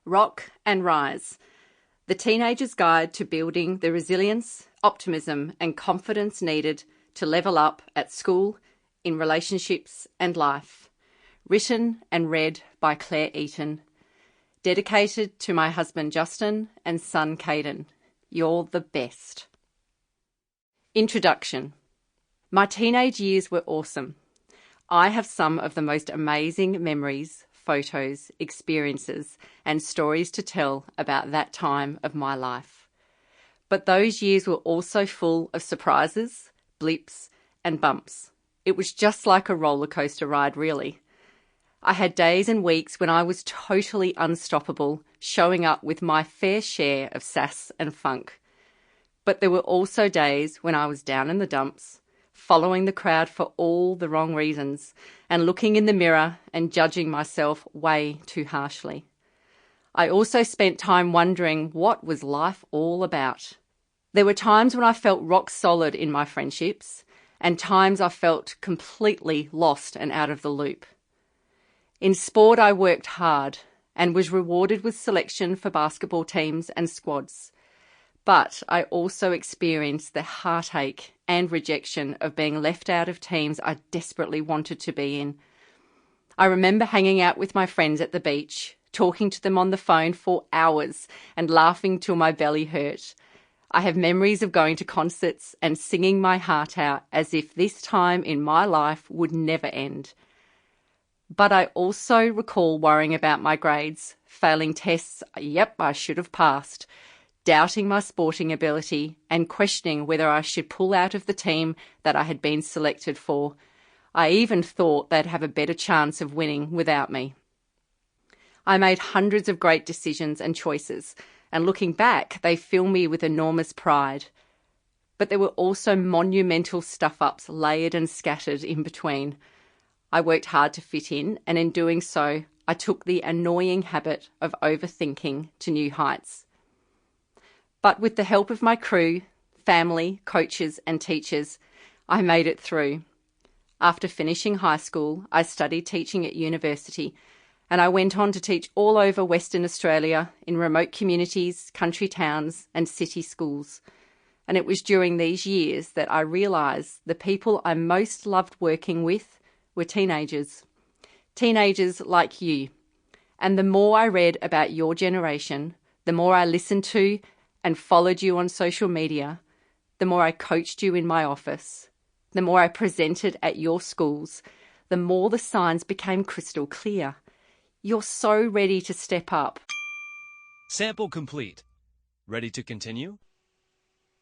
ROC and RISE, the teenager's guide to building the resilience, optimism and confidence needed to level up at school, in relationships and life. Written and read by Claire Eaton. Dedicated to my husband Justin and son Caden. You're the best. Introduction. My teenage years were awesome. I have some of the most amazing memories, photos, experiences, and stories to tell about that time of my life. But those years were also full of surprises, blips, and bumps. It was just like a roller coaster ride, really. I had days and weeks when I was totally unstoppable, showing up with my fair share of sass and funk. But there were also days when I was down in the dumps, following the crowd for all the wrong reasons, and looking in the mirror and judging myself way too harshly. I also spent time wondering what was life all about. There were times when I felt rock solid in my friendships, and times I felt completely lost and out of the loop. In sport, I worked hard and was rewarded with selection for basketball teams and squads. But I also experienced the heartache and rejection of being left out of teams I desperately wanted to be in. I remember hanging out with my friends at the beach, talking to them on the phone for hours and laughing till my belly hurt. I have memories of going to concerts and singing my heart out as if this time in my life would never end. But I also recall worrying about my grades, failing tests I should have passed, doubting my sporting ability and questioning whether I should pull out of the team that I had been selected for. I even thought they'd have a better chance of winning without me. I made hundreds of great decisions and choices, and looking back, they fill me with enormous pride. But there were also monumental stuff-ups layered and scattered in between. I worked hard to fit in, and in doing so, I took the annoying habit of overthinking to new heights. But with the help of my crew, family, coaches and teachers, I made it through. After finishing high school, I studied teaching at university, and I went on to teach all over Western Australia in remote communities, country towns and city schools. And it was during these years that I realised the people I most loved working with were teenagers. Teenagers like you. And the more I read about your generation, the more I listened to and followed you on social media, the more I coached you in my office, the more I presented at your schools, the more the signs became crystal clear. You're so ready to step up. Sample complete. Ready to continue?